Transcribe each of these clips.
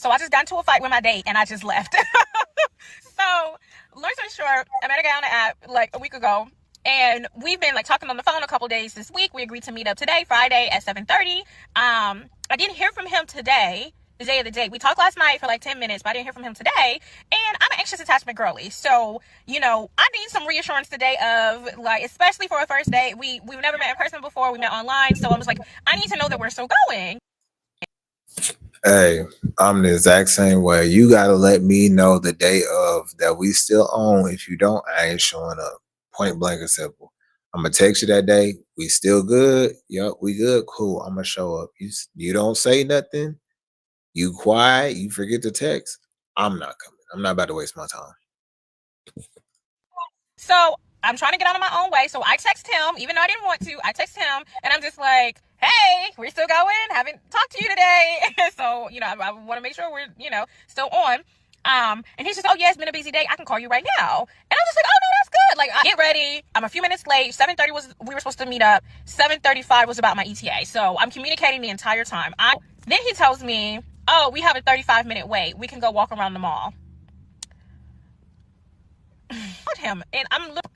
So I just got into a fight with my date and I just left. So, long story short, I met a guy on the app like a week ago, and we've been like talking on the phone a couple days this week. We agreed to meet up today, Friday at 7:30. I didn't hear from him today, the day of the date. We talked last night for like 10 minutes, but I didn't hear from him today. And I'm an anxious attachment girly, so I need some reassurance today of like, especially for a first date. We've never met in person before. We met online, so I was like, I need to know that we're still going. Hey, I'm the exact same way. You gotta let me know the day of that we still on. If you don't, I ain't showing up. Point blank and simple. I'm gonna text you that day. We still good? Yup, we good. Cool. I'm gonna show up. You don't say nothing. You quiet. You forget to text. I'm not coming. I'm not about to waste my time. So I'm trying to get out of my own way. So I text him, even though I didn't want to. I text him, and I'm just like, "Hey, we're still going. Haven't talked to you today." So I want to make sure we're still on. And he's just, "Oh yeah, it's been a busy day. I can call you right now." And I'm just like, "Oh no, that's good." Like, I get ready. I'm a few minutes late. 7:30 was we were supposed to meet up. 7:35 was about my ETA. So I'm communicating the entire time. Then he tells me, "Oh, we have a 35-minute wait. We can go walk around the mall." Him and I'm looking.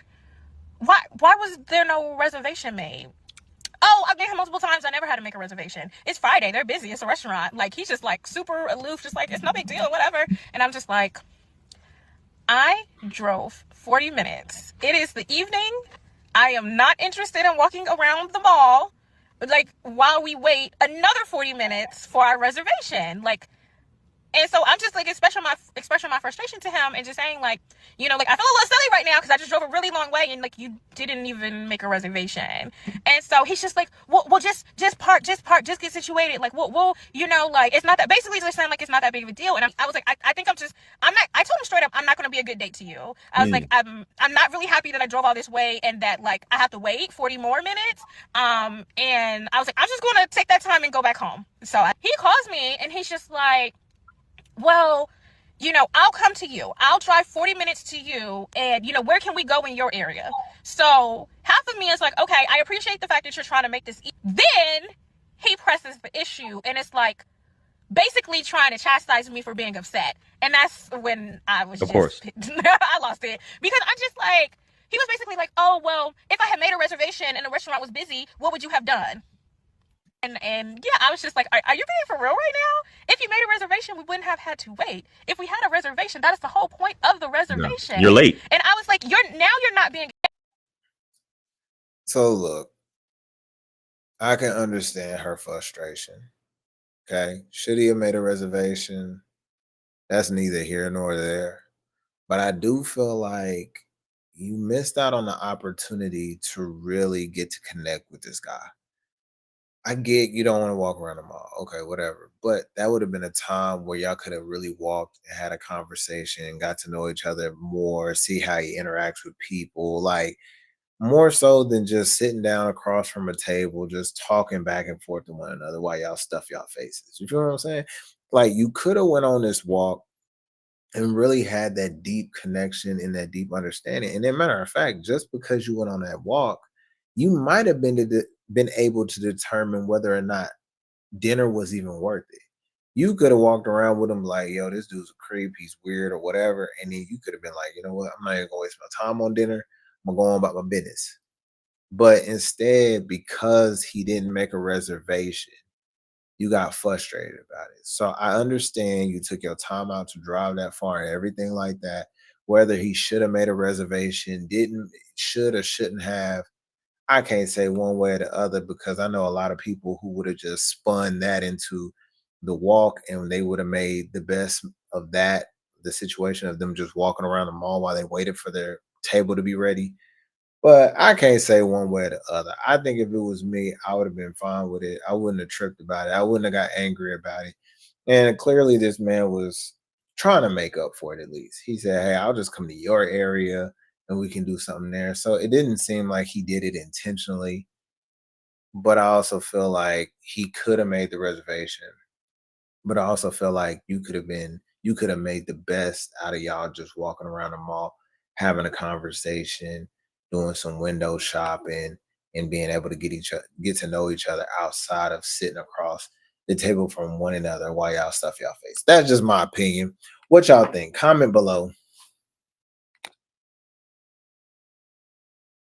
Why was there no reservation made? Oh, I've been here multiple times. I never had to make a reservation. It's Friday. They're busy. It's a restaurant. Like, he's just like super aloof, just like, it's no big deal, whatever. And I'm just like, I drove 40 minutes. It is the evening. I am not interested in walking around the mall, like, while we wait another 40 minutes for our reservation. Like, and so I'm just like expressing my frustration to him and just saying like, like, I feel a little silly right now because I just drove a really long way and like you didn't even make a reservation. And so he's just like, well, just park, just get situated. Like, like, it's not that. Basically, just saying like it's not that big of a deal. And I was like, I think I'm not. I told him straight up, I'm not going to be a good date to you. I was like, Mm. I'm not really happy that I drove all this way and that like I have to wait 40 more minutes. And I was like, I'm just going to take that time and go back home. So he calls me and he's just like, well, I'll come to you. I'll drive 40 minutes to you. And, where can we go in your area? So half of me is like, okay, I appreciate the fact that you're trying to make this. Then he presses the issue and it's like basically trying to chastise me for being upset. And that's when I was Of just, course. I lost it because I just like, he was basically like, oh, well, if I had made a reservation and the restaurant was busy, what would you have done? And yeah, I was just like, are you being for real right now? If you made a reservation, we wouldn't have had to wait. If we had a reservation, that is the whole point of the No, you're reservation. late. And I was like, you're not being. So look, I can understand her frustration. Okay. Should he have made a reservation? That's neither here nor there. But I do feel like you missed out on the opportunity to really get to connect with this guy. I get you don't want to walk around the mall. Okay, whatever. But that would have been a time where y'all could have really walked and had a conversation, got to know each other more, see how he interacts with people. Like, more so than just sitting down across from a table, just talking back and forth to one another while y'all stuff y'all faces. You feel what I'm saying? Like, you could have went on this walk and really had that deep connection and that deep understanding. And then, matter of fact, just because you went on that walk, you might have been able to determine whether or not dinner was even worth it. You could have walked around with him like, "Yo, this dude's a creep. He's weird or whatever," and then you could have been like, "You know what? I'm not even gonna waste my time on dinner. I'm gonna go on about my business." But instead, because he didn't make a reservation, you got frustrated about it. So I understand you took your time out to drive that far and everything like that. Whether he should have made a reservation, didn't, should or shouldn't have, I can't say one way or the other because I know a lot of people who would have just spun that into the walk and they would have made the best of that, the situation of them just walking around the mall while they waited for their table to be ready. But I can't say one way or the other. I think if it was me, I would have been fine with it. I wouldn't have tripped about it. I wouldn't have got angry about it. And clearly, this man was trying to make up for it at least. He said, "Hey, I'll just come to your area and we can do something there." So it didn't seem like he did it intentionally. But I also feel like he could have made the reservation. But I also feel like you could have made the best out of y'all just walking around the mall, having a conversation, doing some window shopping, and being able to get to know each other outside of sitting across. the table from one another while y'all stuff y'all face. That's just my opinion. What y'all think? Comment below.